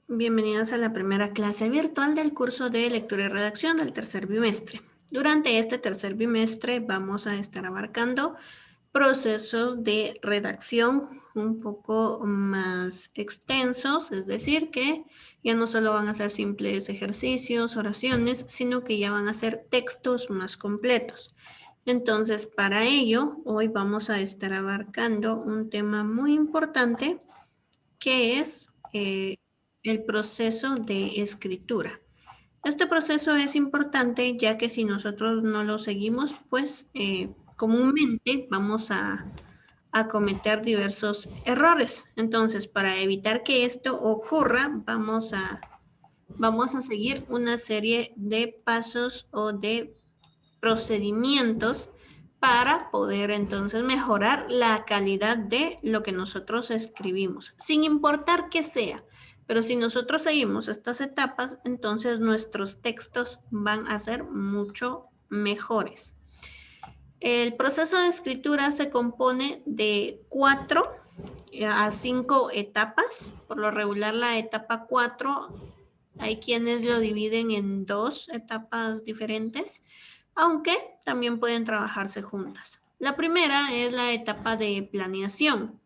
Bienvenidos a la primera clase virtual del curso de lectura y redacción del tercer bimestre. Durante este tercer bimestre vamos a estar abarcando procesos de redacción un poco más extensos, es decir, que ya no solo van a ser simples ejercicios, oraciones, sino que ya van a ser textos más completos. Entonces, para ello, hoy vamos a estar abarcando un tema muy importante que es el proceso de escritura. Este proceso es importante ya que si nosotros no lo seguimos, pues comúnmente vamos a cometer diversos errores. Entonces, para evitar que esto ocurra, vamos a seguir una serie de pasos o de procedimientos para poder entonces mejorar la calidad de lo que nosotros escribimos, sin importar qué sea. Pero si nosotros seguimos estas etapas, entonces nuestros textos van a ser mucho mejores. El proceso de escritura se compone de 4 a 5 etapas. Por lo regular, la etapa 4 hay quienes lo dividen en 2 etapas diferentes, aunque también pueden trabajarse juntas. La primera es la etapa de planeación,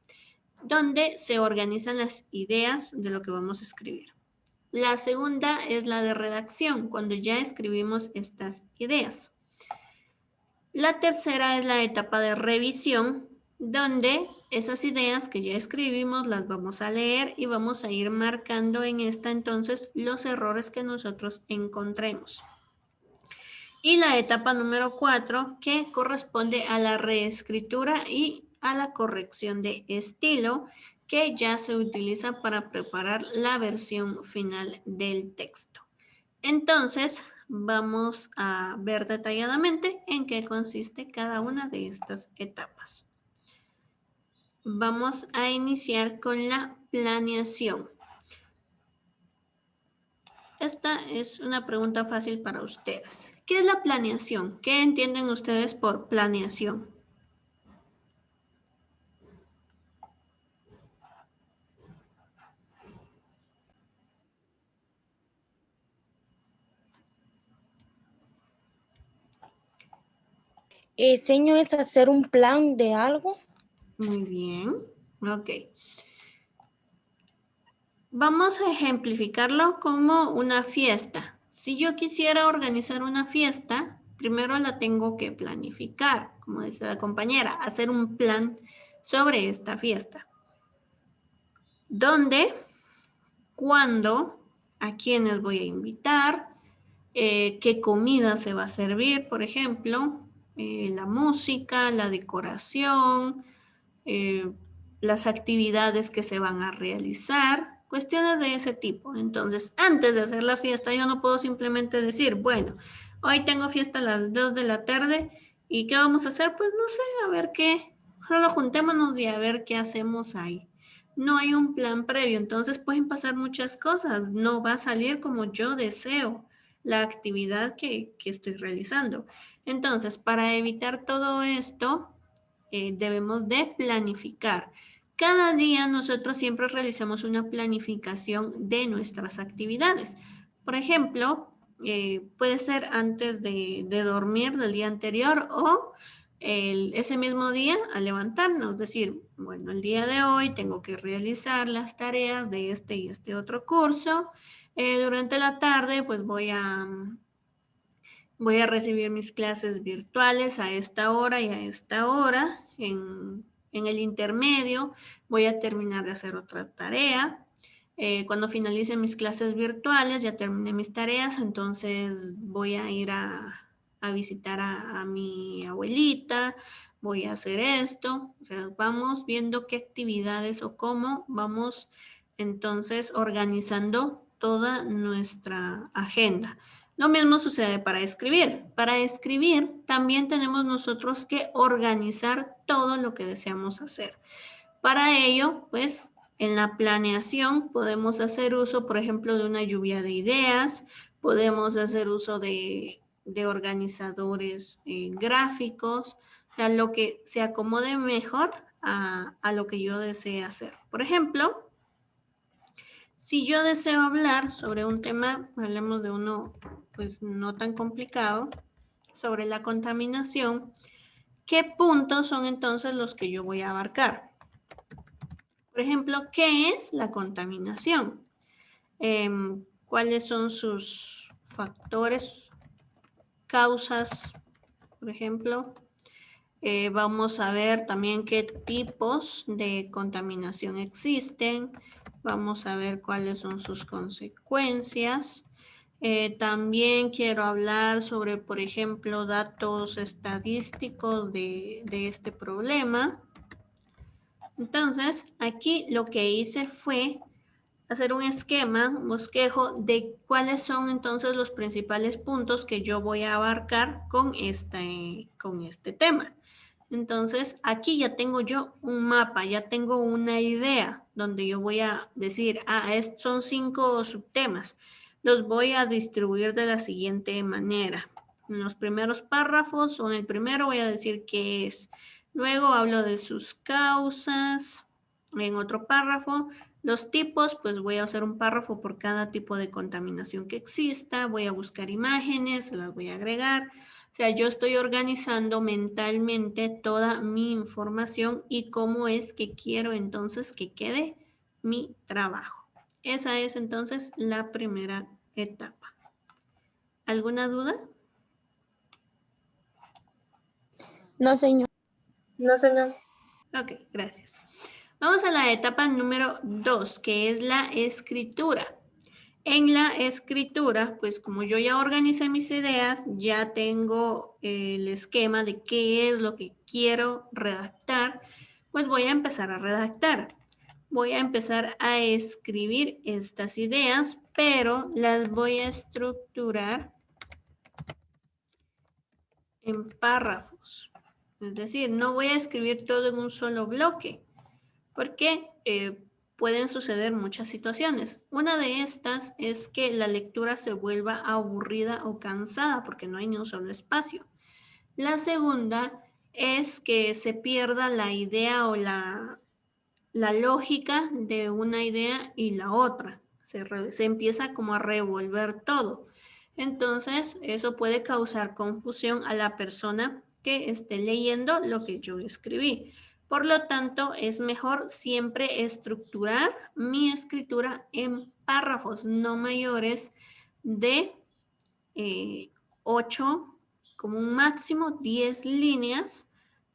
donde se organizan las ideas de lo que vamos a escribir. La segunda es la de redacción, cuando ya escribimos estas ideas. La tercera es la etapa de revisión, donde esas ideas que ya escribimos las vamos a leer y vamos a ir marcando en esta entonces los errores que nosotros encontremos. Y la etapa número 4, que corresponde a la reescritura y a la corrección de estilo, que ya se utiliza para preparar la versión final del texto. Entonces, vamos a ver detalladamente en qué consiste cada una de estas etapas. Vamos a iniciar con la planeación. Esta es una pregunta fácil para ustedes. ¿Qué es la planeación? ¿Qué entienden ustedes por planeación? Seño es hacer un plan de algo. Muy bien. Ok. Vamos a ejemplificarlo como una fiesta. Si yo quisiera organizar una fiesta, primero la tengo que planificar, como dice la compañera, hacer un plan sobre esta fiesta. ¿Dónde? ¿Cuándo? ¿A quiénes voy a invitar? ¿Qué comida se va a servir, por ejemplo? La música, la decoración, las actividades que se van a realizar, cuestiones de ese tipo. Entonces, antes de hacer la fiesta, yo no puedo simplemente decir, bueno, hoy tengo fiesta a las 2 de la tarde y ¿qué vamos a hacer? Pues no sé, a ver qué, solo juntémonos y a ver qué hacemos ahí. No hay un plan previo, entonces pueden pasar muchas cosas, no va a salir como yo deseo la actividad que estoy realizando. Entonces, para evitar todo esto, debemos de planificar. Cada día nosotros siempre realizamos una planificación de nuestras actividades. Por ejemplo, puede ser antes de dormir del día anterior o ese mismo día al levantarnos, decir, bueno, el día de hoy tengo que realizar las tareas de este y este otro curso. Durante la tarde, pues voy a recibir mis clases virtuales a esta hora y a esta hora. En el intermedio voy a terminar de hacer otra tarea. Cuando finalice mis clases virtuales, ya terminé mis tareas, entonces voy a ir a visitar a mi abuelita, voy a hacer esto. O sea, vamos viendo qué actividades o cómo vamos entonces organizando toda nuestra agenda. Lo mismo sucede para escribir. Para escribir también tenemos nosotros que organizar todo lo que deseamos hacer. Para ello, pues en la planeación podemos hacer uso, por ejemplo, de una lluvia de ideas, podemos hacer uso de organizadores gráficos, o sea, lo que se acomode mejor a lo que yo desee hacer. Por ejemplo, Si yo deseo hablar sobre un tema, hablemos de uno pues no tan complicado, sobre la contaminación, ¿qué puntos son entonces los que yo voy a abarcar? Por ejemplo, ¿qué es la contaminación? ¿Cuáles son sus factores, causas, por ejemplo? Vamos a ver también qué tipos de contaminación existen. Vamos a ver cuáles son sus consecuencias. También quiero hablar sobre, por ejemplo, datos estadísticos de este problema. Entonces, aquí lo que hice fue hacer un esquema, un bosquejo de cuáles son entonces los principales puntos que yo voy a abarcar con este tema. Entonces, aquí ya tengo yo un mapa, ya tengo una idea donde yo voy a decir, estos son 5 subtemas. Los voy a distribuir de la siguiente manera. En los primeros párrafos o en el primero voy a decir qué es. Luego hablo de sus causas. En otro párrafo, los tipos, pues voy a hacer un párrafo por cada tipo de contaminación que exista. Voy a buscar imágenes, las voy a agregar. O sea, yo estoy organizando mentalmente toda mi información y cómo es que quiero entonces que quede mi trabajo. Esa es entonces la primera etapa. ¿Alguna duda? No, señor. No, señor. Ok, gracias. Vamos a la etapa número 2, que es la escritura. En la escritura, pues como yo ya organicé mis ideas, ya tengo el esquema de qué es lo que quiero redactar, pues voy a empezar a redactar. Voy a empezar a escribir estas ideas, pero las voy a estructurar en párrafos. Es decir, no voy a escribir todo en un solo bloque, porque pueden suceder muchas situaciones. Una de estas es que la lectura se vuelva aburrida o cansada porque no hay ni un solo espacio. La segunda es que se pierda la idea o la lógica de una idea y la otra. Se empieza como a revolver todo. Entonces, eso puede causar confusión a la persona que esté leyendo lo que yo escribí. Por lo tanto, es mejor siempre estructurar mi escritura en párrafos no mayores de 8, como un máximo 10 líneas,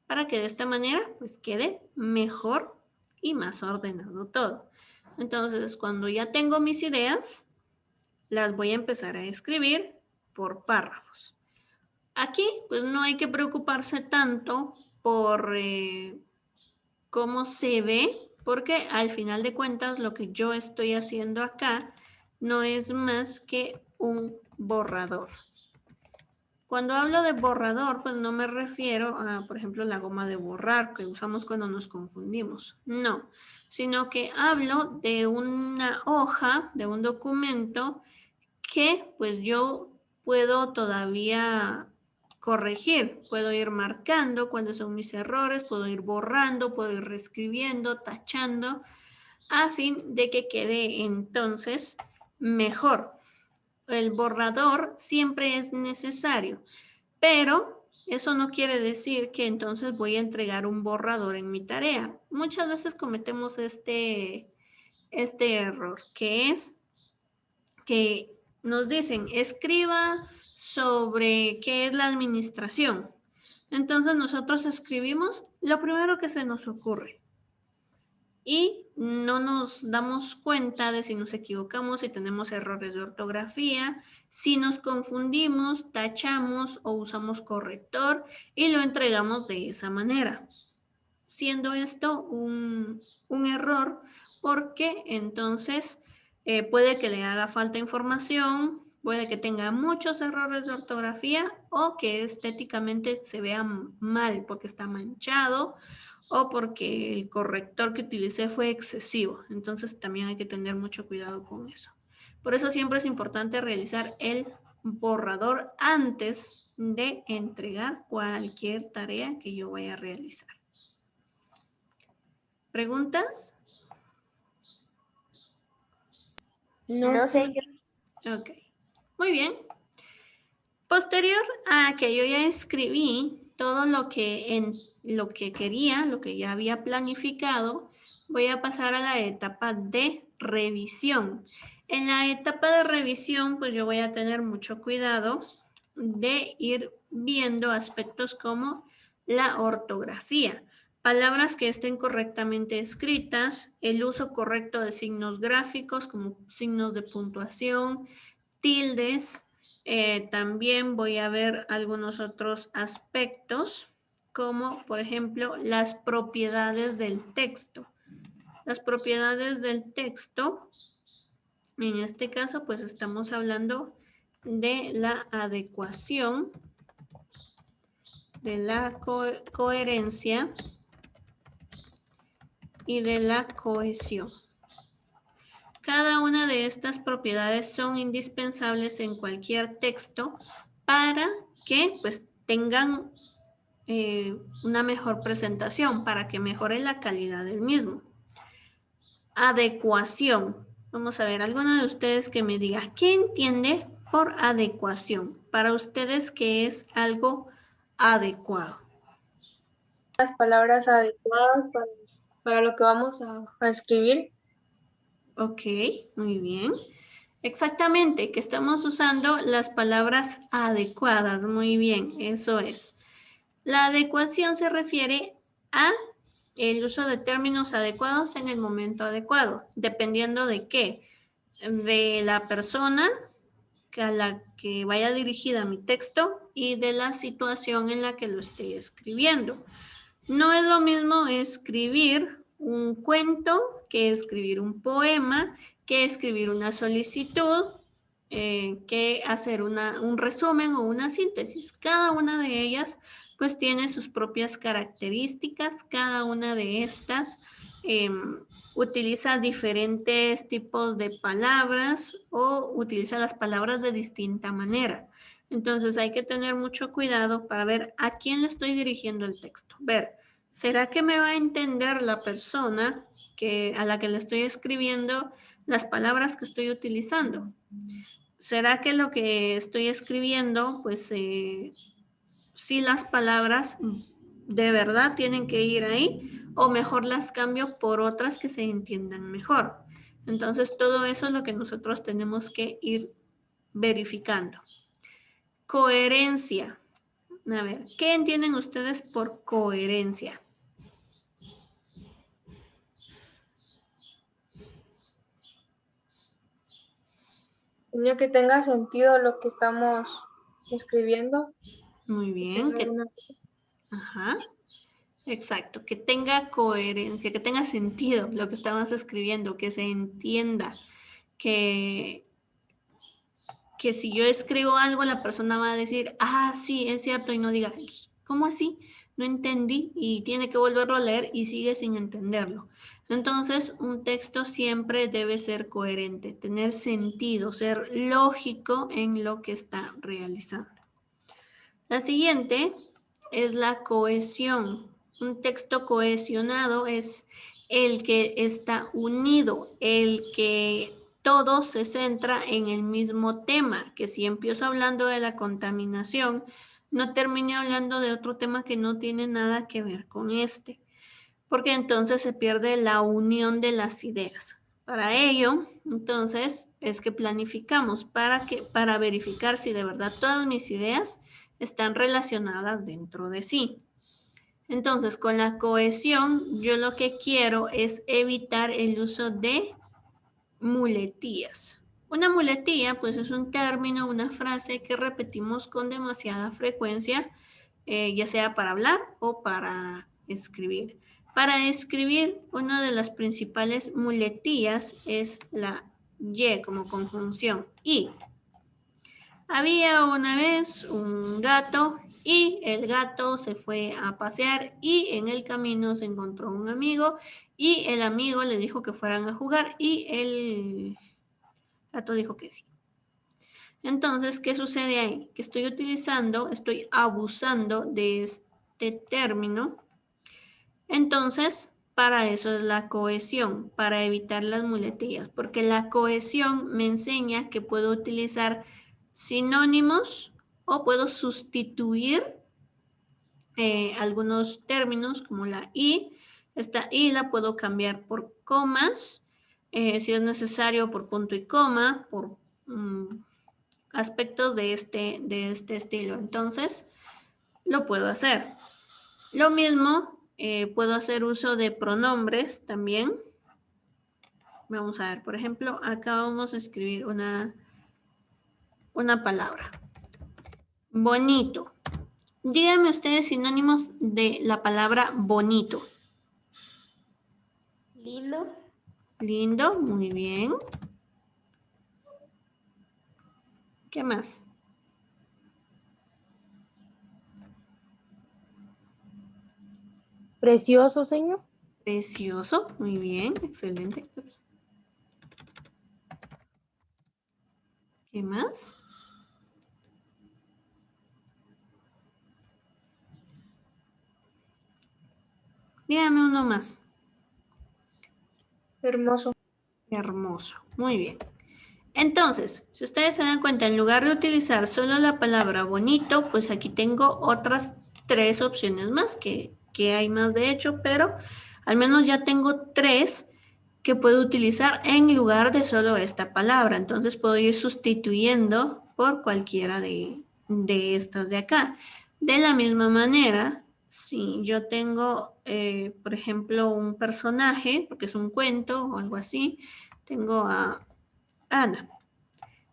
para que de esta manera pues quede mejor y más ordenado todo. Entonces, cuando ya tengo mis ideas, las voy a empezar a escribir por párrafos. Aquí, pues no hay que preocuparse tanto por cómo se ve, porque al final de cuentas lo que yo estoy haciendo acá no es más que un borrador. Cuando hablo de borrador, pues no me refiero a, por ejemplo, la goma de borrar que usamos cuando nos confundimos. No, sino que hablo de una hoja, de un documento que pues yo puedo todavía corregir. Puedo ir marcando cuáles son mis errores, puedo ir borrando, puedo ir reescribiendo, tachando, a fin de que quede entonces mejor. El borrador siempre es necesario, pero eso no quiere decir que entonces voy a entregar un borrador en mi tarea. Muchas veces cometemos este error, que es que nos dicen, escriba sobre qué es la administración. Entonces nosotros escribimos lo primero que se nos ocurre y no nos damos cuenta de si nos equivocamos, si tenemos errores de ortografía, si nos confundimos, tachamos o usamos corrector y lo entregamos de esa manera, siendo esto un error porque entonces puede que le haga falta información, puede que tenga muchos errores de ortografía o que estéticamente se vea mal porque está manchado o porque el corrector que utilicé fue excesivo. Entonces también hay que tener mucho cuidado con eso. Por eso siempre es importante realizar el borrador antes de entregar cualquier tarea que yo vaya a realizar. ¿Preguntas? No, señor. Ok, muy bien. Posterior a que yo ya escribí todo lo que quería, lo que ya había planificado, voy a pasar a la etapa de revisión. En la etapa de revisión, pues yo voy a tener mucho cuidado de ir viendo aspectos como la ortografía, palabras que estén correctamente escritas, el uso correcto de signos gráficos como signos de puntuación, tildes. También voy a ver algunos otros aspectos, como por ejemplo las propiedades del texto. Las propiedades del texto, en este caso, pues estamos hablando de la adecuación, de la coherencia y de la cohesión. Cada una de estas propiedades son indispensables en cualquier texto para que pues tengan una mejor presentación, para que mejore la calidad del mismo. Adecuación. Vamos a ver, alguno de ustedes que me diga, ¿qué entiende por adecuación? Para ustedes, ¿qué es algo adecuado? Las palabras adecuadas para lo que vamos a escribir. Ok, muy bien. Exactamente, que estamos usando las palabras adecuadas. Muy bien, eso es. La adecuación se refiere a el uso de términos adecuados en el momento adecuado, dependiendo de qué, de la persona a la que vaya dirigida mi texto y de la situación en la que lo esté escribiendo. No es lo mismo escribir un cuento que escribir un poema, que escribir una solicitud, que hacer un resumen o una síntesis. Cada una de ellas pues tiene sus propias características, cada una de estas utiliza diferentes tipos de palabras o utiliza las palabras de distinta manera. Entonces hay que tener mucho cuidado para ver a quién le estoy dirigiendo el texto. Ver, ¿será que me va a entender la persona a la que le estoy escribiendo las palabras que estoy utilizando? ¿Será que lo que estoy escribiendo, pues sí las palabras de verdad tienen que ir ahí o mejor las cambio por otras que se entiendan mejor? Entonces todo eso es lo que nosotros tenemos que ir verificando. Coherencia. A ver, ¿qué entienden ustedes por coherencia? Señor, que tenga sentido lo que estamos escribiendo. Muy bien. Ajá. Exacto, que tenga coherencia, que tenga sentido lo que estamos escribiendo, que se entienda, que, que si yo escribo algo, la persona va a decir, ah, sí, es cierto, y no diga, ¿cómo así? No entendí y tiene que volverlo a leer y sigue sin entenderlo. Entonces, un texto siempre debe ser coherente, tener sentido, ser lógico en lo que está realizando. La siguiente es la cohesión. Un texto cohesionado es el que está unido, el que todo se centra en el mismo tema, que si empiezo hablando de la contaminación, no termine hablando de otro tema que no tiene nada que ver con este, porque entonces se pierde la unión de las ideas. Para ello, entonces, es que planificamos para verificar si de verdad todas mis ideas están relacionadas dentro de sí. Entonces, con la cohesión, yo lo que quiero es evitar el uso de muletillas. Una muletilla, pues es un término, una frase que repetimos con demasiada frecuencia, ya sea para hablar o para escribir. Para escribir, una de las principales muletillas es la Y como conjunción. Y había una vez un gato y el gato se fue a pasear y en el camino se encontró un amigo y el amigo le dijo que fueran a jugar y el gato dijo que sí. Entonces, ¿qué sucede ahí? Que estoy abusando de este término. Entonces, para eso es la cohesión, para evitar las muletillas, porque la cohesión me enseña que puedo utilizar sinónimos o puedo sustituir algunos términos como la I. Esta I la puedo cambiar por comas, si es necesario por punto y coma, por aspectos de este estilo. Entonces, lo puedo hacer. Lo mismo, puedo hacer uso de pronombres también. Vamos a ver, por ejemplo, acá vamos a escribir una palabra. Bonito. Díganme ustedes sinónimos de la palabra bonito. Lindo. Lindo, muy bien. ¿Qué más? Precioso, señor. Precioso, muy bien, excelente. ¿Qué más? Dígame uno más. Hermoso. Hermoso, muy bien. Entonces, si ustedes se dan cuenta, en lugar de utilizar solo la palabra bonito, pues aquí tengo otras 3 opciones más, que hay más de hecho, pero al menos ya tengo 3 que puedo utilizar en lugar de solo esta palabra. Entonces puedo ir sustituyendo por cualquiera de estas de acá. De la misma manera, si yo tengo, por ejemplo, un personaje, porque es un cuento o algo así, tengo a Ana.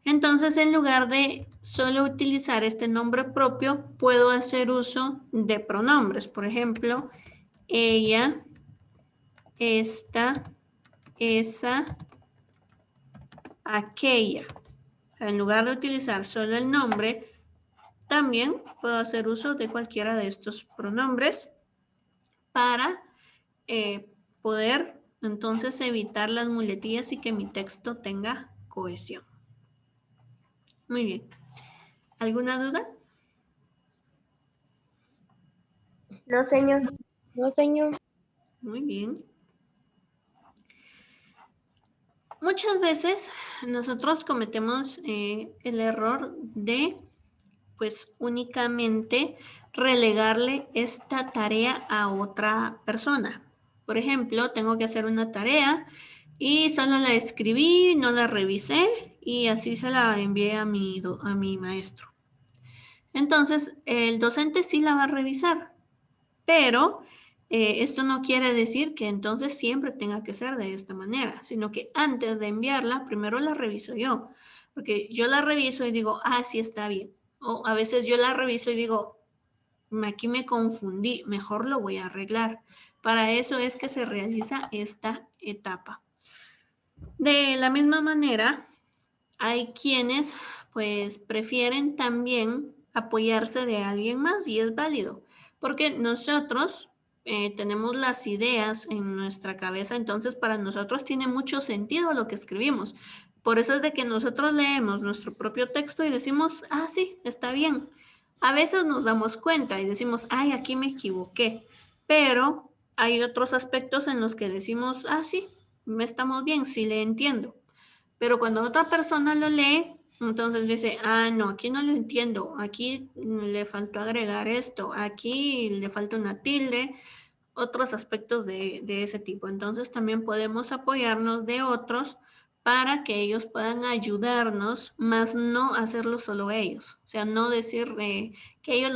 Entonces, en lugar de solo utilizar este nombre propio, puedo hacer uso de pronombres. Por ejemplo, ella, esta, esa, aquella. En lugar de utilizar solo el nombre, también puedo hacer uso de cualquiera de estos pronombres para poder entonces evitar las muletillas y que mi texto tenga cohesión. Muy bien. ¿Alguna duda? No, señor. No, señor. Muy bien. Muchas veces nosotros cometemos el error de, pues, únicamente relegarle esta tarea a otra persona. Por ejemplo, tengo que hacer una tarea y solo la escribí, no la revisé y así se la envié a mi maestro. Entonces, el docente sí la va a revisar, pero esto no quiere decir que entonces siempre tenga que ser de esta manera, sino que antes de enviarla, primero la reviso yo, porque yo la reviso y digo, ah, sí está bien. O a veces yo la reviso y digo, aquí me confundí, mejor lo voy a arreglar. Para eso es que se realiza esta etapa. De la misma manera, hay quienes pues prefieren también apoyarse de alguien más y es válido, porque nosotros tenemos las ideas en nuestra cabeza, entonces para nosotros tiene mucho sentido lo que escribimos. Por eso es de que nosotros leemos nuestro propio texto y decimos, ah, sí, está bien. A veces nos damos cuenta y decimos, ay, aquí me equivoqué, pero hay otros aspectos en los que decimos, ah, sí, estamos bien, sí le entiendo. Pero cuando otra persona lo lee, entonces dice, ah, no, aquí no lo entiendo, aquí le faltó agregar esto, aquí le falta una tilde, otros aspectos de ese tipo. Entonces también podemos apoyarnos de otros para que ellos puedan ayudarnos, más no hacerlo solo ellos. O sea, no decir que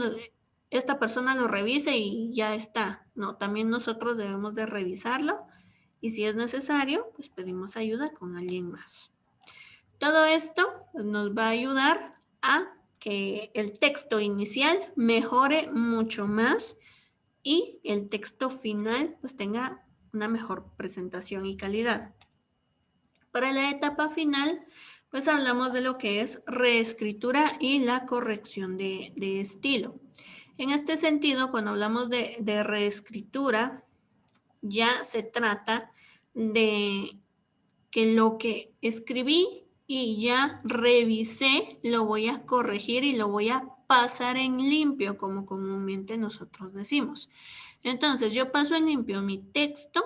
esta persona lo revise y ya está. No, también nosotros debemos de revisarlo y si es necesario, pues pedimos ayuda con alguien más. Todo esto nos va a ayudar a que el texto inicial mejore mucho más y el texto final pues tenga una mejor presentación y calidad. Para la etapa final, pues hablamos de lo que es reescritura y la corrección de estilo. En este sentido, cuando hablamos de reescritura, ya se trata de que lo que escribí y ya revisé, lo voy a corregir y lo voy a pasar en limpio, como comúnmente nosotros decimos. Entonces, yo paso en limpio mi texto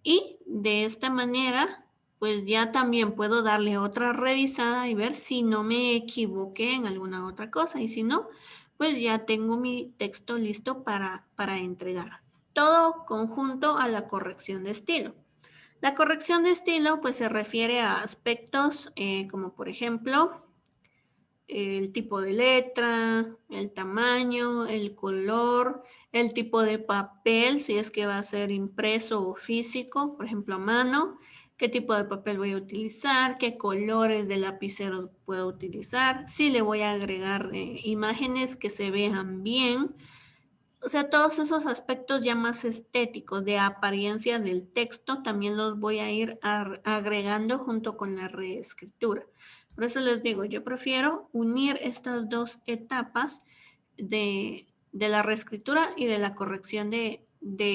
Y de esta manera, pues ya también puedo darle otra revisada y ver si no me equivoqué en alguna otra cosa. Y si no, pues ya tengo mi texto listo para entregar. Todo conjunto a la corrección de estilo. La corrección de estilo pues se refiere a aspectos como por ejemplo el tipo de letra, el tamaño, el color, el tipo de papel, si es que va a ser impreso o físico, por ejemplo a mano, qué tipo de papel voy a utilizar, qué colores de lapiceros puedo utilizar, si le voy a agregar imágenes que se vean bien. O sea, todos esos aspectos ya más estéticos de apariencia del texto también los voy a ir agregando junto con la reescritura. Por eso les digo, yo prefiero unir estas dos etapas de la reescritura y de la corrección de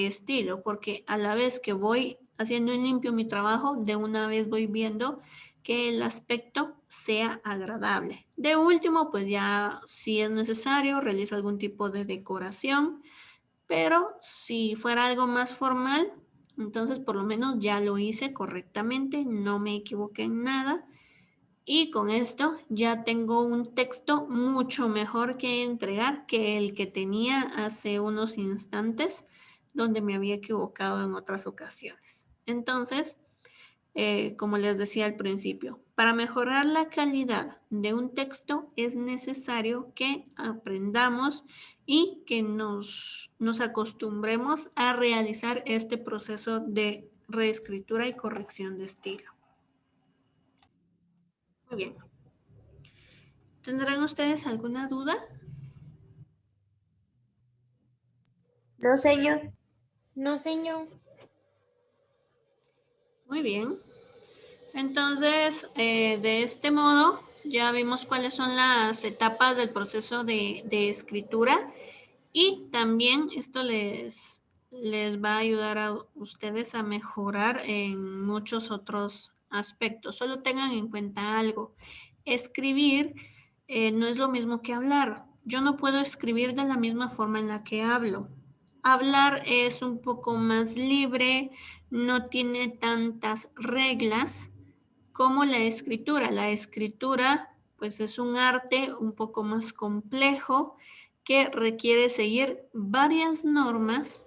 estilo, porque a la vez que voy haciendo en limpio mi trabajo, de una vez voy viendo que el aspecto sea agradable. De último, pues ya si es necesario, realizo algún tipo de decoración, pero si fuera algo más formal, entonces por lo menos ya lo hice correctamente, no me equivoqué en nada. Y con esto ya tengo un texto mucho mejor que entregar que el que tenía hace unos instantes, donde me había equivocado en otras ocasiones. Entonces, como les decía al principio, para mejorar la calidad de un texto es necesario que aprendamos y que nos acostumbremos a realizar este proceso de reescritura y corrección de estilo. Muy bien. ¿Tendrán ustedes alguna duda? No, señor. No, señor. Muy bien. Entonces, de este modo, ya vimos cuáles son las etapas del proceso de escritura y también esto les va a ayudar a ustedes a mejorar en muchos otros aspectos. Solo tengan en cuenta algo. Escribir no es lo mismo que hablar. Yo no puedo escribir de la misma forma en la que hablo. Hablar es un poco más libre, no tiene tantas reglas como la escritura. La escritura, pues es un arte un poco más complejo que requiere seguir varias normas,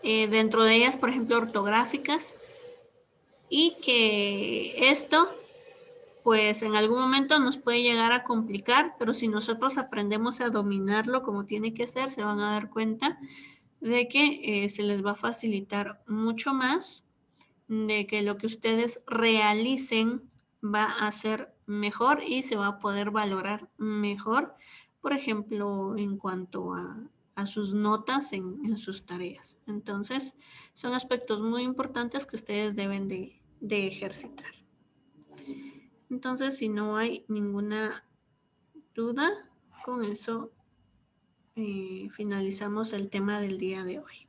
dentro de ellas, por ejemplo, ortográficas, y que esto, pues en algún momento nos puede llegar a complicar, pero si nosotros aprendemos a dominarlo como tiene que ser, se van a dar cuenta de que se les va a facilitar mucho más, de que lo que ustedes realicen va a ser mejor y se va a poder valorar mejor, por ejemplo, en cuanto a sus notas en sus tareas. Entonces, son aspectos muy importantes que ustedes deben de ejercitar. Entonces, si no hay ninguna duda, con eso finalizamos el tema del día de hoy.